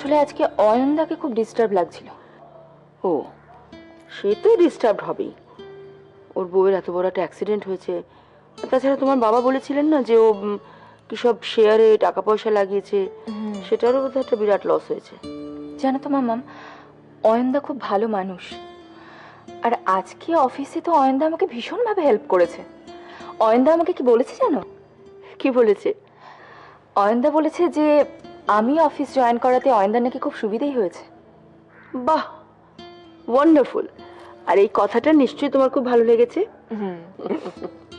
আসলে আজকে অয়নদাকে খুব ডিস্টার্ব লাগছিল। ও, সে তো ডিস্টার্ব হবেই, ওর বউয়ের এত বড় একটা অ্যাক্সিডেন্ট হয়েছে। তাছাড়া তোমার বাবা বলেছিলেন না যে ও কি সব শেয়ারে টাকা পয়সা লাগিয়েছে, সেটারও বোধহয় একটা বিরাট লস হয়েছে। জানো তো মামাম, অয়নদা খুব ভালো মানুষ। আর আজকে অফিসে তো অয়নদা আমাকে ভীষণভাবে হেল্প করেছে। অয়নদা আমাকে কি বলেছে জানো? কি বলেছে? অয়নদা বলেছে যে আমি অফিস জয়েন করাতে অয়নদা নাকি খুব সুবিধাই হয়েছে। বাহ, ওয়ান্ডারফুল। আর এই কথাটা নিশ্চয়ই তোমার খুব ভালো লেগেছে।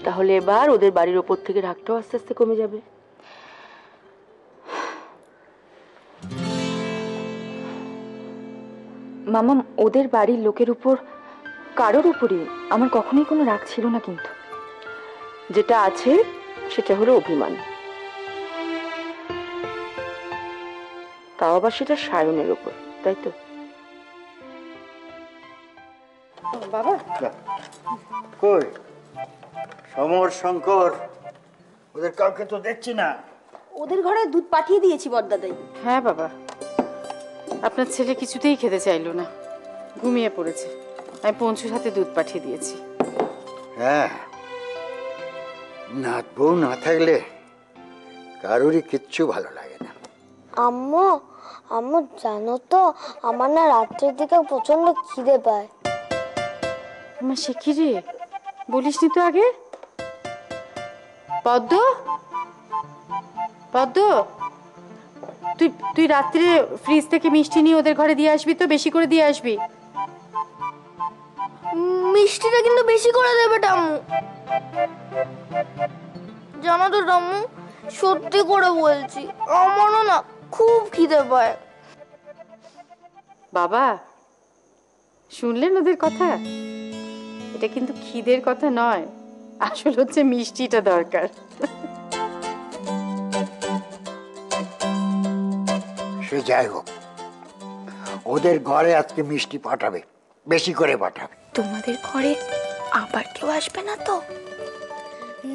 তাহলে এবার ওদের বাড়ির ওপর থেকে রাগটাও আস্তে আস্তে কমে যাবে। মামাম, ওদের বাড়ির লোকের উপর কারোর উপরই আমার কখনোই কোনো রাগ ছিল না, কিন্তু যেটা আছে সেটা হলো অভিমান। তাও আবার সেটা সায়নের উপর, তাই তো? বাবা কই সমর, শঙ্কর, ওদের কাউকে তো দেখছি না। ওদের ঘরে দুধ পাঠিয়ে দিয়েছি বড়দাদাই। হ্যাঁ বাবা, আপনার ছেলে কিছুতেই খেতে চাইলো না, ঘুমিয়ে পড়েছে। আমি পঞ্চুর হাতে দুধ পাঠিয়ে দিয়েছি। হ্যাঁ, নাত বউ না থাকলে কারোরই কিচ্ছু ভালো লাগে না। আম্মু, আম্মু জানো তো আমার না রাত্রের দিকে প্রচন্ড খিদে পায়। আমার সে কি রে, বলিসনি তো আগে? পদ্ম, পদ্ম, তুই তুই রাত্রে ফ্রিজ থেকে মিষ্টি নিয়ে ওদের ঘরে দিয়ে আসবি তো, বেশি করে দিয়ে আসবি। মিষ্টিটা কিন্তু বেশি করে দেবে টাম্মু। জানো তো টাম্মু, সত্যি করে বলছি আমারও না খুব খিদে পায়। বাবা, শুনলেন ওদের কথা? এটা কিন্তু খিদের কথা নয়, আসল হচ্ছে মিষ্টিটা দরকার। সে যাই হোক, ওদের ঘরে আজকে মিষ্টি পাঠাবে, বেশি করে পাঠাবে। তোমাদের ঘরে আবার কেউ আসবে না তো?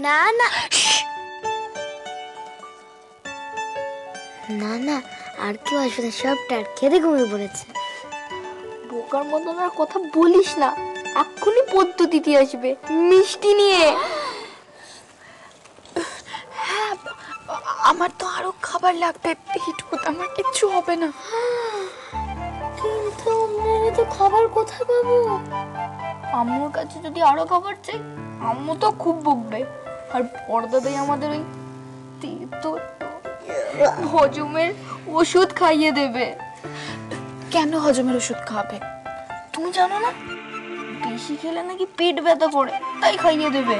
না না না না, আর কেউ আসবে না, সব টার খেতে ঘুমিয়ে পড়েছে। বোকার মতন আর কথা বলিস না, এক্ষুনি পদ্ধতি আসবে মিষ্টি নিয়ে। হ্যাঁ, আমার তো আরো খাবার লাগবে, পেট ভর্তি, আমার কিচ্ছু হবে না। কিন্তু আমরা তো খাবার কোথায় পাবো? আম্মুর কাছে যদি আরো খাবার চাই, আম্মু তো খুব বকবে। আর বড়দাদাই আমাদের ওই তো হজমের ওষুধ খাইয়ে দেবে। কেন হজমের ওষুধ খাবে? তুমি জানো না, বেশি খেলে নাকি পেট ব্যথা করে, তাই খাইয়ে দেবে।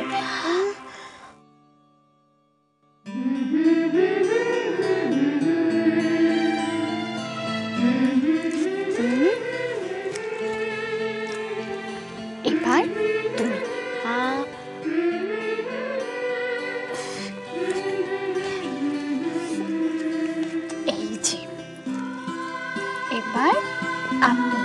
এবার তুমি। এই যে এবার আপনি।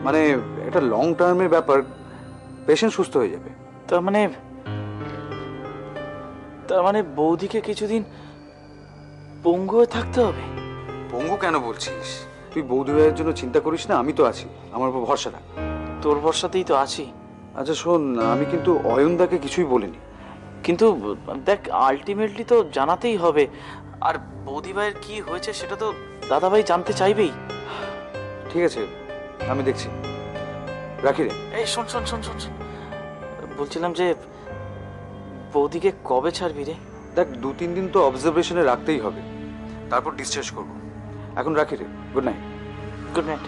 মানে এটা লং টার্মের ব্যাপার, পেশেন্ট সুস্থ হয়ে যাবে। তার মানে বৌদিকে কিছুদিন পঙ্গু হয়ে থাকতে হবে? পঙ্গু কেন বলছিস? তুই বৌদি ভাইয়ের জন্য চিন্তা করিস না, আমি তো আছি, আমার উপর ভরসা রাখ। তোর ভরসাতেই তো আছি। আচ্ছা শোন, আমি কিন্তু অয়নদাকে কিছুই বলিনি। কিন্তু দেখ, আলটিমেটলি তো জানাতেই হবে। আর বৌদি ভাইয়ের কি হয়েছে সেটা তো দাদাভাই জানতে চাইবেই। ঠিক আছে, আমি দেখছি, রাখি রে। এই শোন শোন শোন শোন শোন, বলছিলাম যে বৌদিকে কবে ছাড়বি রে? দেখ, 2-3 দিন তো অবজারভেশনে রাখতেই হবে, তারপর ডিসচার্জ করবো। এখন রাখি রে, গুড নাইট। Good night.